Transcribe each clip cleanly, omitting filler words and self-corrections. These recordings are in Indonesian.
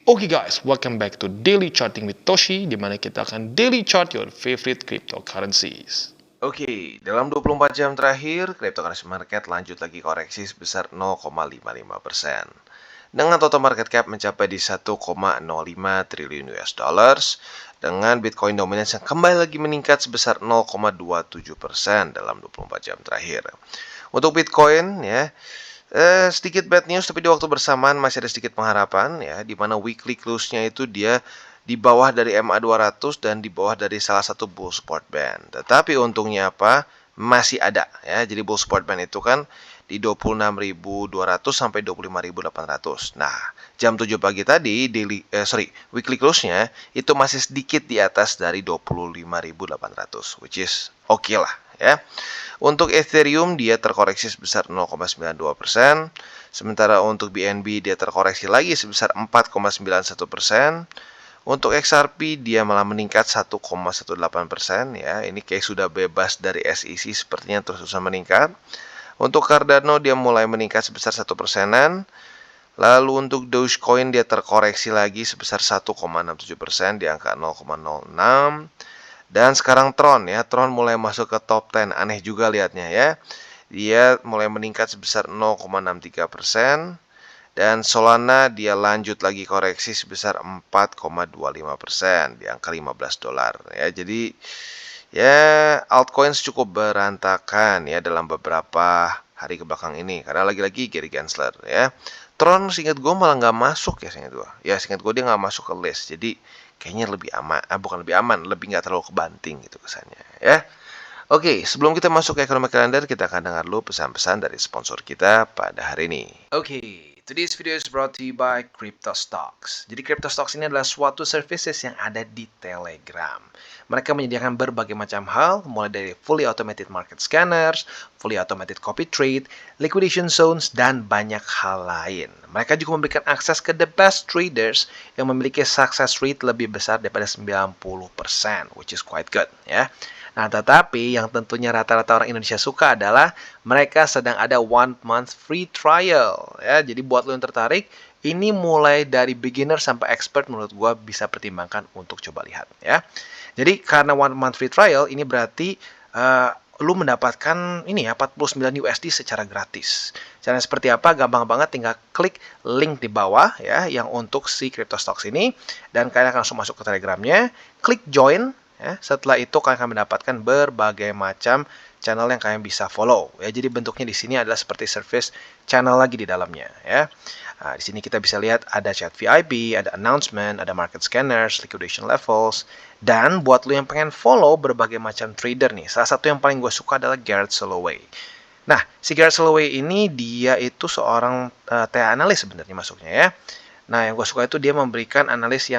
Oke guys, welcome back to Daily Charting with Toshi, di mana kita akan daily chart your favorite cryptocurrencies. Oke, dalam 24 jam terakhir, cryptocurrency market lanjut lagi koreksi sebesar 0,55%. Dengan total market cap mencapai di 1,05 triliun US dollars, dengan Bitcoin dominance yang kembali lagi meningkat sebesar 0,27% dalam 24 jam terakhir. Untuk Bitcoin ya, sedikit bad news, tapi di waktu bersamaan masih ada sedikit pengharapan ya, di mana weekly close-nya itu dia di bawah dari MA 200 dan di bawah dari salah satu bull support band. Tetapi untungnya apa? Masih ada ya. Jadi bull support band itu kan di 26.200 sampai 25.800. Nah, jam 7 pagi tadi weekly close-nya itu masih sedikit di atas dari 25.800, which is oke lah ya. Untuk Ethereum dia terkoreksi sebesar 0,92%, sementara untuk BNB dia terkoreksi lagi sebesar 4,91%. Untuk XRP dia malah meningkat 1,18% ya. Ini kayak sudah bebas dari SEC, sepertinya terus-terusan meningkat. Untuk Cardano dia mulai meningkat sebesar 1%-an. Lalu untuk Dogecoin dia terkoreksi lagi sebesar 1,67% di angka 0,06. Dan sekarang Tron ya, Tron mulai masuk ke top 10. Aneh juga lihatnya ya. Dia mulai meningkat sebesar 0,63%. Dan Solana dia lanjut lagi koreksi sebesar 4,25% di angka $15 ya. Jadi ya altcoins cukup berantakan ya dalam beberapa hari kebelakang ini karena lagi-lagi Gary Gensler ya. Tron seingat gue malah nggak masuk ya, seingat gue. Ya seingat gue dia nggak masuk ke list. Jadi kayaknya lebih aman, bukan lebih aman, lebih nggak terlalu kebanting gitu kesannya ya. Oke, sebelum kita masuk ke ekonomi kalender, kita akan dengar dulu pesan-pesan dari sponsor kita pada hari ini. Oke, today's video is brought to you by CryptoStocks. Jadi CryptoStocks ini adalah suatu services yang ada di Telegram. Mereka menyediakan berbagai macam hal, mulai dari fully automated market scanners, fully automated copy trade, liquidation zones, dan banyak hal lain. Mereka juga memberikan akses ke the best traders yang memiliki success rate lebih besar daripada 90%, which is quite good ya. Nah, tetapi yang tentunya rata-rata orang Indonesia suka adalah mereka sedang ada 1 month free trial ya. Jadi buat lo yang tertarik, ini mulai dari beginner sampai expert menurut gua bisa pertimbangkan untuk coba lihat ya. Jadi karena 1 month free trial ini berarti lu mendapatkan ini ya 49 USD secara gratis. Caranya seperti apa? Gampang banget, tinggal klik link di bawah ya yang untuk si CryptoStocks ini dan kalian akan langsung masuk ke Telegramnya, klik join ya. Setelah itu kalian akan mendapatkan berbagai macam channel yang kalian bisa follow ya. Jadi bentuknya di sini adalah seperti service channel lagi di dalamnya ya. Nah, di sini kita bisa lihat ada chat VIP, ada announcement, ada market scanners, liquidation levels, dan buat lo yang pengen follow berbagai macam trader nih, salah satu yang paling gue suka adalah Garrett Soloway. Nah, si Garrett Soloway ini dia itu seorang TA analis sebenarnya masuknya ya. Nah, yang gue suka itu dia memberikan analisa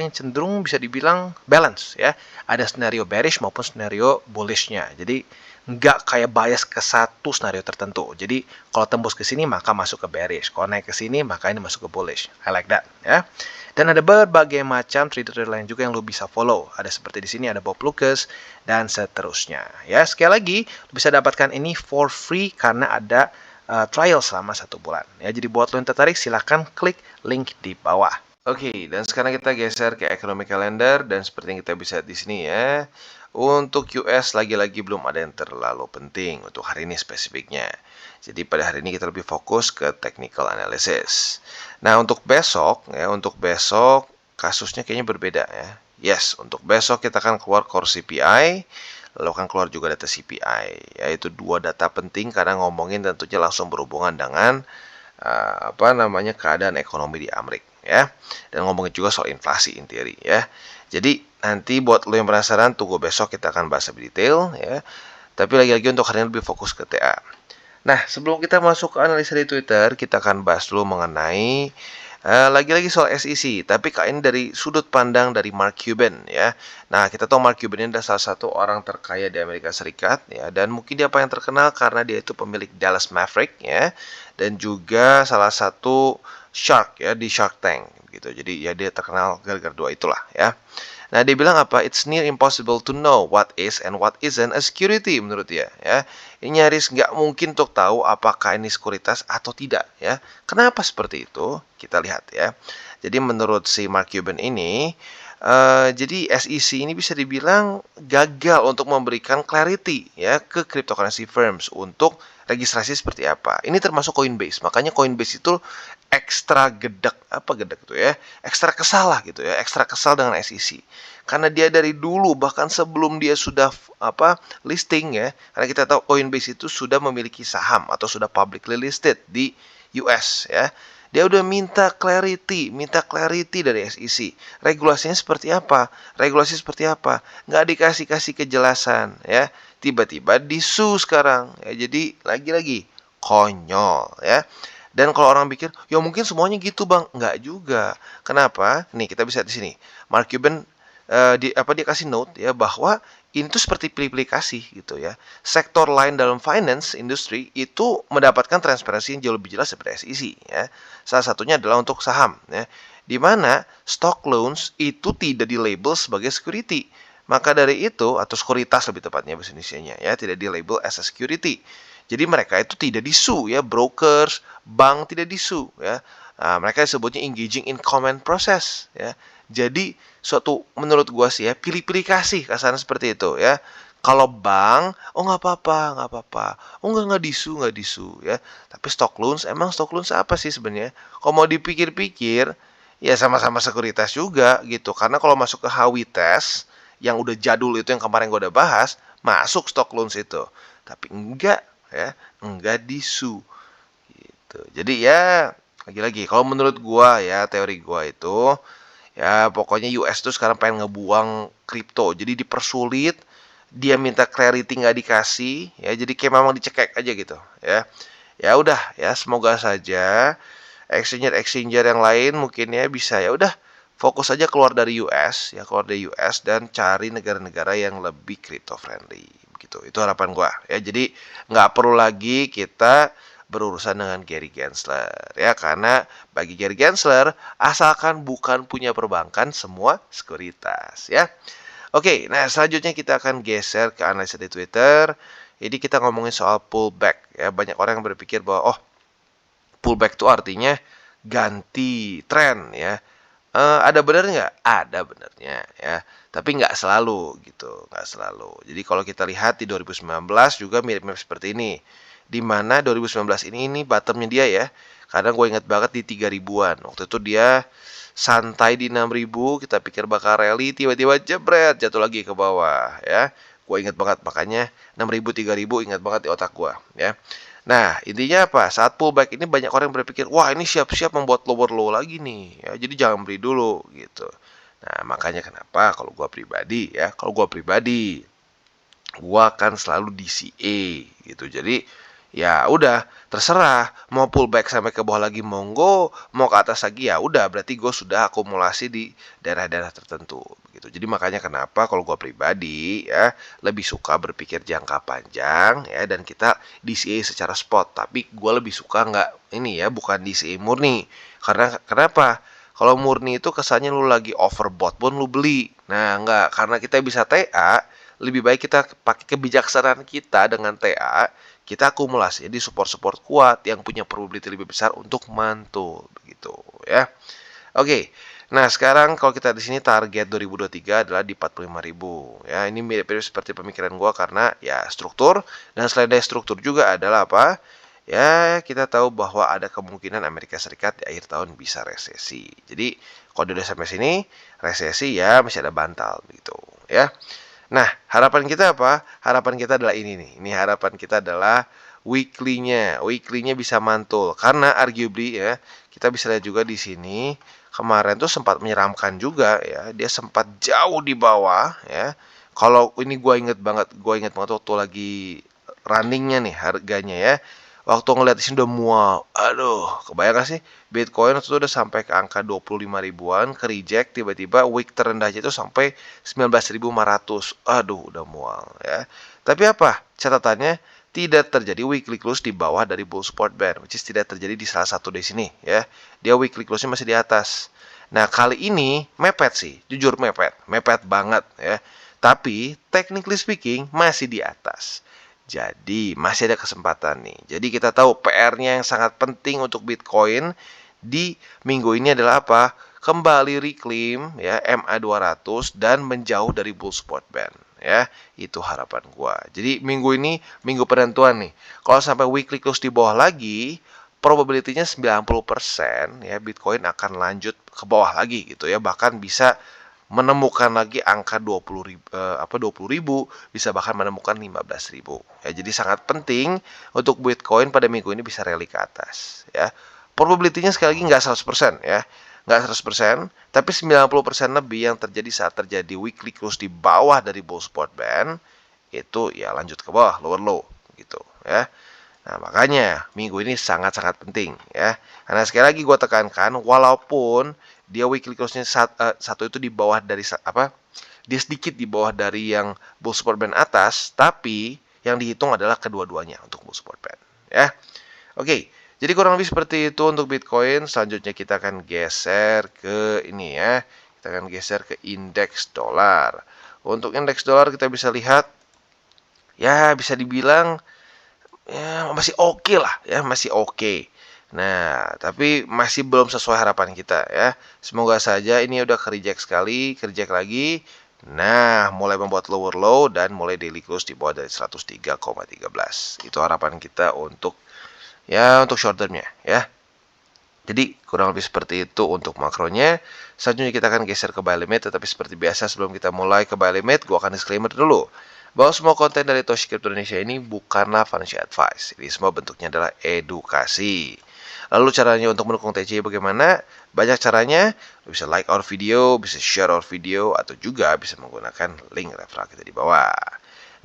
yang cenderung bisa dibilang balance ya. Ada skenario bearish maupun skenario bullishnya. Jadi nggak kayak bias ke satu skenario tertentu. Jadi kalau tembus ke sini maka masuk ke bearish. Kalau naik ke sini maka ini masuk ke bullish. I like that ya. Dan ada berbagai macam trader lain juga yang lo bisa follow. Ada seperti di sini ada Bob Lucas dan seterusnya. Ya, sekali lagi lo bisa dapatkan ini for free karena ada trial selama 1 bulan. Ya, jadi buat lo yang tertarik silahkan klik link di bawah. Oke, dan sekarang kita geser ke ekonomi kalender dan seperti yang kita bisa lihat di sini ya. Untuk US lagi-lagi belum ada yang terlalu penting untuk hari ini spesifiknya. Jadi pada hari ini kita lebih fokus ke technical analysis. Nah, untuk besok kasusnya kayaknya berbeda ya. Yes, untuk besok kita akan keluar core CPI, lalu akan keluar juga data CPI, yaitu 2 data penting karena ngomongin tentunya langsung berhubungan dengan keadaan ekonomi di Amerika ya, dan ngomongin juga soal inflasi inti ya. Jadi nanti buat lo yang penasaran, tunggu besok kita akan bahas lebih detail ya. Tapi lagi-lagi untuk hari ini lebih fokus ke TA. Nah, sebelum kita masuk ke analisa di Twitter, kita akan bahas dulu mengenai lagi-lagi soal SEC, tapi kali ini dari sudut pandang dari Mark Cuban ya. Nah, kita tahu Mark Cuban ini adalah salah satu orang terkaya di Amerika Serikat ya, dan mungkin dia paling terkenal karena dia itu pemilik Dallas Maverick ya, dan juga salah satu shark ya di Shark Tank gitu. Jadi ya dia terkenal gara-gara 2 itulah ya. Nah, dia bilang apa? It's near impossible to know what is and what isn't a security menurut dia ya. Ini nyaris nggak mungkin untuk tahu apakah ini sekuritas atau tidak ya. Kenapa seperti itu? Kita lihat ya. Jadi menurut si Mark Cuban ini, jadi SEC ini bisa dibilang gagal untuk memberikan clarity ya ke cryptocurrency firms untuk registrasi seperti apa. Ini termasuk Coinbase. Makanya Coinbase itu ekstra gedek itu ya, ekstra kesal lah gitu ya, ekstra kesal dengan SEC. Karena dia dari dulu bahkan sebelum dia sudah listing ya, karena kita tahu Coinbase itu sudah memiliki saham atau sudah publicly listed di US ya. Dia udah minta clarity dari SEC. Regulasinya seperti apa? Regulasi seperti apa? Nggak dikasih kejelasan ya. Tiba-tiba disu sekarang. Ya, jadi lagi-lagi konyol ya. Dan kalau orang pikir, ya mungkin semuanya gitu bang. Nggak juga. Kenapa? Nih kita bisa lihat di sini. Mark Cuban dia kasih note ya bahwa ini tuh seperti pilih-pilih kasih gitu ya. Sektor lain dalam finance industry itu mendapatkan transparansi yang jauh lebih jelas daripada SEC ya. Salah satunya adalah untuk saham ya. Di mana stock loans itu tidak dilabel sebagai security. Maka dari itu, atau sekuritas lebih tepatnya bahasa Indonesianya ya, tidak dilabel as a security. Jadi mereka itu tidak disu ya, brokers, bank tidak disu ya. Nah, mereka disebutnya engaging in comment process ya. Jadi suatu menurut gua sih ya, pilih-pilih kasih kasarnya seperti itu ya. Kalau bank, oh nggak apa-apa. Oh nggak disu ya. Tapi emang stock loans apa sih sebenarnya? Kalau mau dipikir-pikir, ya sama-sama sekuritas juga gitu. Karena kalau masuk ke Howey test yang udah jadul itu yang kemarin gua udah bahas, masuk stock loans itu. Tapi enggak ya, enggak disu gitu. Jadi ya lagi-lagi kalau menurut gua ya teori gua itu ya pokoknya US tuh sekarang pengen ngebuang kripto. Jadi dipersulit, dia minta clarity nggak dikasih, ya jadi kayak memang dicekek aja gitu, ya. Ya udah, ya semoga saja exchanger yang lain mungkin ya bisa ya udah fokus aja keluar dari US, ya keluar dari US dan cari negara-negara yang lebih crypto friendly, begitu. Itu harapan gua, ya. Jadi nggak perlu lagi kita berurusan dengan Gary Gensler ya karena bagi Gary Gensler asalkan bukan punya perbankan semua sekuritas ya. Oke, nah selanjutnya kita akan geser ke analisa di Twitter. Jadi kita ngomongin soal pullback ya. Banyak orang yang berpikir bahwa pullback itu artinya ganti tren ya. Ada benar nggak? Ada benarnya ya. Tapi nggak selalu gitu, nggak selalu. Jadi kalau kita lihat di 2019 juga mirip-mirip seperti ini. Di mana 2019 ini bottomnya dia ya. Karena gue ingat banget di 3.000-an. Waktu itu dia santai di 6.000, kita pikir bakal rally, tiba-tiba jebret jatuh lagi ke bawah ya. Gue ingat banget, makanya 6.000 3.000 ingat banget di otak gue ya. Nah, intinya apa? Saat pullback ini banyak orang yang berpikir, wah ini siap-siap membuat lower low lagi nih. Ya, jadi jangan beli dulu gitu. Nah, makanya kenapa kalau gua pribadi ya, gua akan selalu DCA gitu. Jadi ya udah terserah mau pullback sampai ke bawah lagi monggo, mau ke atas lagi ya udah berarti gue sudah akumulasi di daerah-daerah tertentu begitu. Jadi makanya kenapa kalau gue pribadi ya lebih suka berpikir jangka panjang ya dan kita DCA secara spot. Tapi gue lebih suka nggak ini ya bukan DCA murni. Karena kenapa? Kalau murni itu kesannya lu lagi overbought pun lu beli. Nah, enggak, karena kita bisa TA, lebih baik kita pakai kebijaksanaan kita dengan TA, kita akumulasi di support-support kuat yang punya probability lebih besar untuk mantul begitu ya. Oke. Nah, sekarang kalau kita di sini target 2023 adalah di 45.000 ya. Ini mirip-mirip seperti pemikiran gua karena ya struktur dan selain dari struktur juga adalah apa? Ya, kita tahu bahwa ada kemungkinan Amerika Serikat di akhir tahun bisa resesi. Jadi, kalau udah sampai sini, resesi ya masih ada bantal gitu ya. Nah, harapan kita apa? Harapan kita adalah ini nih. Ini harapan kita adalah weekly-nya. Weekly-nya bisa mantul. Karena arguably ya, kita bisa lihat juga di sini kemarin tuh sempat menyeramkan juga ya. Dia sempat jauh di bawah ya. Kalau ini gue inget banget waktu lagi runningnya nih harganya ya. Waktu ngeliat di sini udah mual. Aduh, kebayang gak sih? Bitcoin waktu itu udah sampai ke angka 25 ribuan, ke reject tiba-tiba week terendahnya itu sampai 19.500. Aduh, udah mual ya. Tapi apa? Catatannya tidak terjadi weekly close di bawah dari bull support band, which is tidak terjadi di salah satu di sini ya. Dia weekly close-nya masih di atas. Nah, kali ini mepet sih, jujur mepet banget ya. Tapi technically speaking masih di atas. Jadi masih ada kesempatan nih. Jadi kita tahu PR-nya yang sangat penting untuk Bitcoin di minggu ini adalah apa? kembali reclaim ya MA 200 dan menjauh dari bull support band ya. Itu harapan gua. Jadi minggu ini minggu penentuan nih. Kalau sampai weekly close di bawah lagi, probability-nya 90% ya Bitcoin akan lanjut ke bawah lagi gitu ya. Bahkan bisa menemukan lagi angka 20.000, bisa bahkan menemukan 15.000 ya. Jadi sangat penting untuk Bitcoin pada minggu ini bisa rally ke atas ya. Probability-nya sekali lagi nggak 100% ya, nggak 100%, tapi 90% lebih yang terjadi saat terjadi weekly close di bawah dari bull support band itu ya lanjut ke bawah, lower low gitu ya. Nah, makanya minggu ini sangat-sangat penting ya. Karena sekali lagi gue tekankan, walaupun dia weekly close-nya satu itu di bawah dari dia sedikit di bawah dari yang bull support band atas, tapi yang dihitung adalah kedua-duanya untuk bull support band ya. Oke, jadi kurang lebih seperti itu untuk Bitcoin. Selanjutnya kita akan geser ke ini ya. Kita akan geser ke indeks dolar. Untuk indeks dolar kita bisa lihat ya bisa dibilang ya masih oke lah ya, masih oke. Nah, tapi masih belum sesuai harapan kita ya. Semoga saja ini udah ke-reject sekali, ke-reject lagi. Nah, mulai membuat lower low dan mulai daily close di bawah dari 103,13. Itu harapan kita untuk short term-nya ya. Jadi kurang lebih seperti itu untuk makronya. Selanjutnya kita akan geser ke buy limit, tetapi seperti biasa sebelum kita mulai ke buy limit, gua akan disclaimer dulu bahwa semua konten dari Toshi Crypto Indonesia ini bukanlah financial advice. Ini semua bentuknya adalah edukasi. Lalu caranya untuk mendukung TCI bagaimana? Banyak caranya. Lo bisa like our video, bisa share our video, atau juga bisa menggunakan link referral kita di bawah.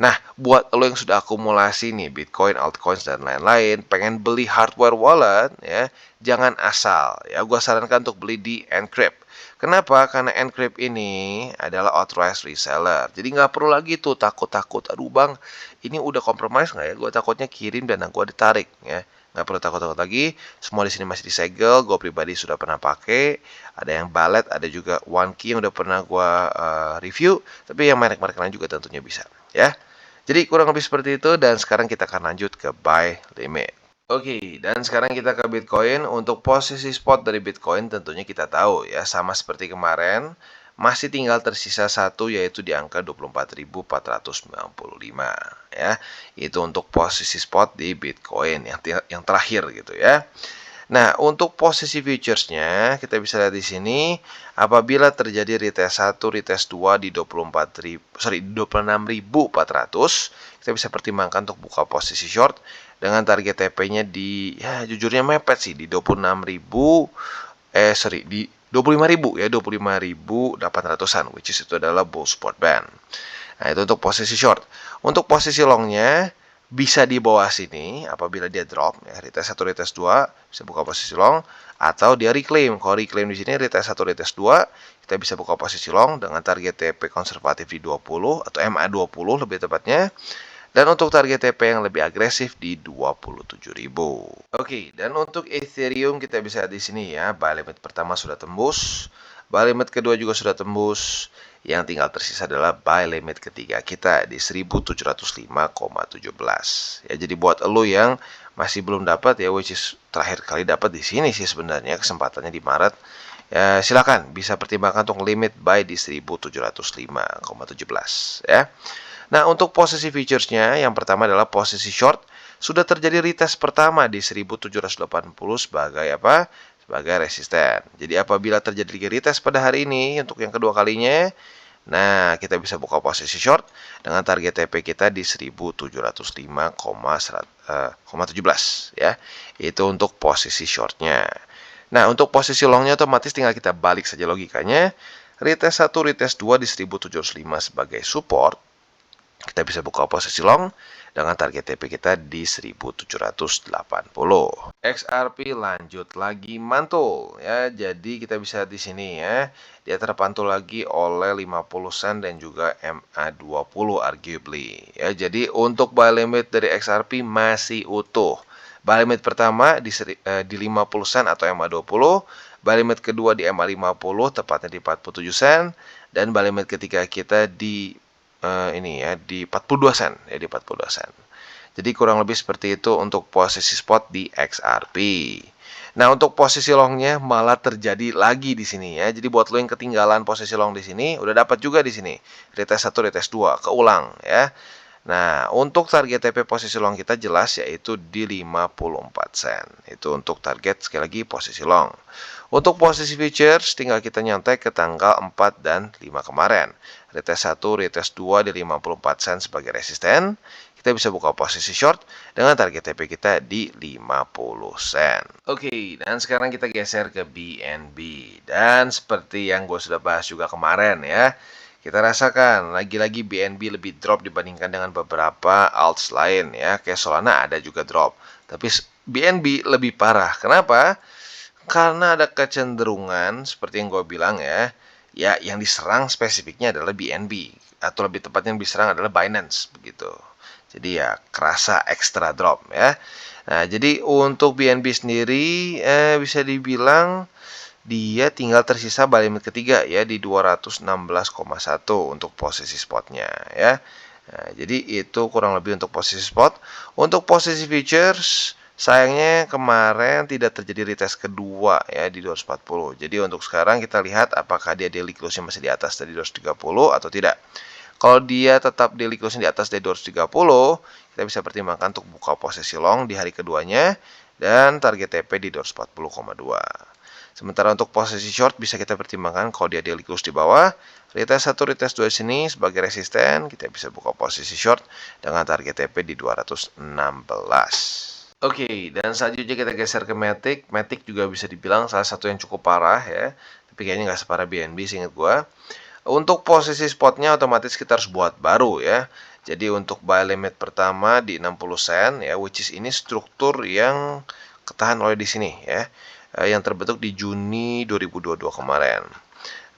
Nah, buat lo yang sudah akumulasi nih Bitcoin, altcoins, dan lain-lain, pengen beli hardware wallet ya, jangan asal ya. Gua sarankan untuk beli di Encrypt. Kenapa? Karena Encrypt ini adalah authorized reseller. Jadi nggak perlu lagi tuh takut-takut. Aduh bang, ini udah compromise nggak ya? Gue takutnya kirim dan gue ditarik ya. Nggak perlu takut-takut lagi. Semua di sini masih disegel. Gue pribadi sudah pernah pakai. Ada yang Ballet, ada juga OneKey yang udah pernah gue review. Tapi yang merek-merek lain juga tentunya bisa ya. Jadi kurang lebih seperti itu dan sekarang kita akan lanjut ke buy limit. Oke, dan sekarang kita ke Bitcoin. Untuk posisi spot dari Bitcoin tentunya kita tahu ya, sama seperti kemarin, masih tinggal tersisa satu yaitu di angka 24.495 ya. Itu untuk posisi spot di Bitcoin yang terakhir gitu ya. Nah, untuk posisi futuresnya kita bisa lihat di sini apabila terjadi retest 1, retest 2 di 26.400, kita bisa pertimbangkan untuk buka posisi short dengan target TP-nya di ya jujurnya mepet sih di 25.000 ya, 25.800-an, which is itu adalah bull support band. Nah, itu untuk posisi short. Untuk posisi longnya bisa di bawah sini apabila dia drop ya, retest 1, retest 2 bisa buka posisi long, atau dia reclaim. Kalau reclaim di sini retest 1, retest 2, kita bisa buka posisi long dengan target TP konservatif di 20 atau MA 20 lebih tepatnya. Dan untuk target TP yang lebih agresif di 27.000. Oke, dan untuk Ethereum kita bisa lihat di sini ya, buy limit pertama sudah tembus, buy limit kedua juga sudah tembus. Yang tinggal tersisa adalah buy limit ketiga kita di 1705,17. Ya, jadi buat lo yang masih belum dapat ya, which is terakhir kali dapat di sini sih sebenarnya kesempatannya di Maret. Ya, silakan bisa pertimbangkan untuk limit buy di 1705,17 ya. Nah, untuk posisi featuresnya yang pertama adalah posisi short. Sudah terjadi retest pertama di 1780 sebagai apa? Sebagai resisten. Jadi apabila terjadi retest pada hari ini untuk yang kedua kalinya, nah kita bisa buka posisi short dengan target TP kita di 1705,17 ya. Itu untuk posisi shortnya. Nah, untuk posisi longnya otomatis tinggal kita balik saja logikanya. Retest 1, retest 2 di 1705 sebagai support. Kita bisa buka posisi long dengan target TP kita di 1780. XRP lanjut lagi mantul ya. Jadi kita bisa di sini ya. Dia terpantul lagi oleh 50 sen dan juga MA20 arguably ya. Jadi untuk buy limit dari XRP masih utuh. Buy limit pertama di 50 sen atau MA20, buy limit kedua di MA50 tepatnya di 47 sen, dan buy limit ketiga kita di ini ya di 42 sen ya, di 42 sen. Jadi kurang lebih seperti itu untuk posisi spot di XRP. Nah, untuk posisi longnya malah terjadi lagi di sini ya. Jadi buat lo yang ketinggalan posisi long di sini, udah dapat juga di sini. Retest 1, retest 2, keulang ya. Nah, untuk target TP posisi long kita jelas yaitu di 54 sen. Itu untuk target sekali lagi posisi long. Untuk posisi futures tinggal kita nyontek ke tanggal 4 dan 5 kemarin. Retest 1, retest 2 di 54 sen sebagai resisten. Kita bisa buka posisi short dengan target TP kita di 50 sen. Oke, dan sekarang kita geser ke BNB. Dan seperti yang gue sudah bahas juga kemarin ya, kita rasakan lagi-lagi BNB lebih drop dibandingkan dengan beberapa alts lain ya. Kayak Solana ada juga drop. Tapi BNB lebih parah. Kenapa? Karena ada kecenderungan seperti yang gue bilang ya. Ya, yang diserang spesifiknya adalah BNB. Atau lebih tepatnya yang diserang adalah Binance begitu. Jadi ya kerasa ekstra drop ya. Nah, jadi untuk BNB sendiri bisa dibilang dia tinggal tersisa buy limit ketiga ya di 216,1 untuk posisi spotnya ya. Nah, jadi itu kurang lebih untuk posisi spot. Untuk posisi futures sayangnya kemarin tidak terjadi retest kedua ya di 240. Jadi untuk sekarang kita lihat apakah dia daily close-nya masih di atas dari 230 atau tidak. Kalau dia tetap daily close-nya di atas dari 230, kita bisa pertimbangkan untuk buka posisi long di hari keduanya dan target TP di 240,2. Sementara untuk posisi short bisa kita pertimbangkan kalau dia daily close di bawah, retest 1, retest 2 sini sebagai resisten, kita bisa buka posisi short dengan target TP di 216. Oke, dan selanjutnya kita geser ke Matic. Matic juga bisa dibilang salah satu yang cukup parah ya, tapi kayaknya nggak separah BNB seingat gua. Untuk posisi spotnya otomatis kita harus buat baru ya. Jadi untuk buy limit pertama di 60 sen ya, which is ini struktur yang ketahan oleh di sini ya. Yang terbentuk di Juni 2022 kemarin.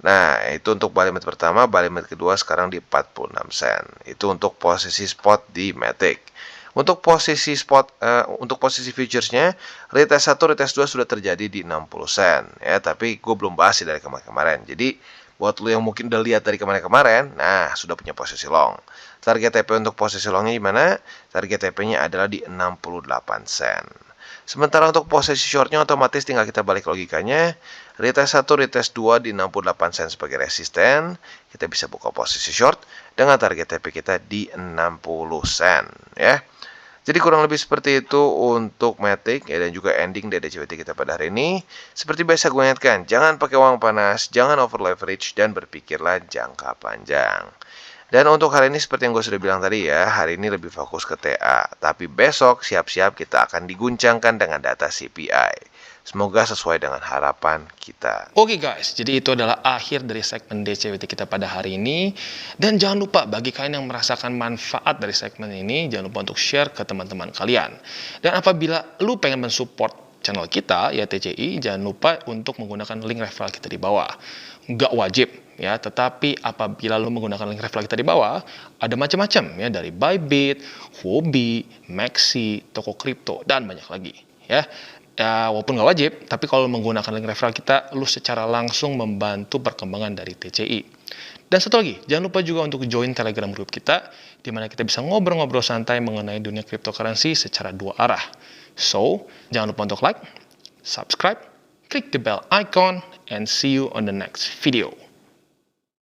Nah, itu untuk buy limit pertama, buy limit kedua sekarang di 46 sen. Itu untuk posisi spot di Matic. Untuk posisi spot, untuk posisi futuresnya, retest 1, retest 2 sudah terjadi di 60 sen ya, tapi gue belum bahas sih dari kemarin-kemarin. Jadi buat lo yang mungkin udah lihat dari kemarin-kemarin, nah sudah punya posisi long. Target TP untuk posisi longnya gimana? Target TP-nya adalah di 68 sen. Sementara untuk posisi shortnya otomatis tinggal kita balik logikanya. Retest 1, retest 2 di 68 sen sebagai resisten. Kita bisa buka posisi short dengan target TP kita di 60 sen ya. Jadi kurang lebih seperti itu untuk Matic ya, dan juga ending dari DCWT kita pada hari ini. Seperti biasa gue ingatkan, jangan pakai uang panas, jangan over leverage, dan berpikirlah jangka panjang. Dan untuk hari ini seperti yang gue sudah bilang tadi ya, hari ini lebih fokus ke TA. Tapi besok siap-siap kita akan diguncangkan dengan data CPI. Semoga sesuai dengan harapan kita. Oke guys, jadi itu adalah akhir dari segmen DCWT kita pada hari ini. Dan jangan lupa bagi kalian yang merasakan manfaat dari segmen ini, jangan lupa untuk share ke teman-teman kalian. Dan apabila lu pengen mensupport channel kita, ya TCI, jangan lupa untuk menggunakan link referral kita di bawah. Nggak wajib ya, tetapi apabila lu menggunakan link referral kita di bawah, ada macam-macam ya, dari Bybit, Huobi, Maxi, toko kripto, dan banyak lagi ya. Ya, walaupun nggak wajib, tapi kalau menggunakan link referral kita, lu secara langsung membantu perkembangan dari TCI. Dan satu lagi, jangan lupa juga untuk join Telegram group kita, di mana kita bisa ngobrol-ngobrol santai mengenai dunia cryptocurrency secara dua arah. So, jangan lupa untuk like, subscribe, klik the bell icon, and see you on the next video.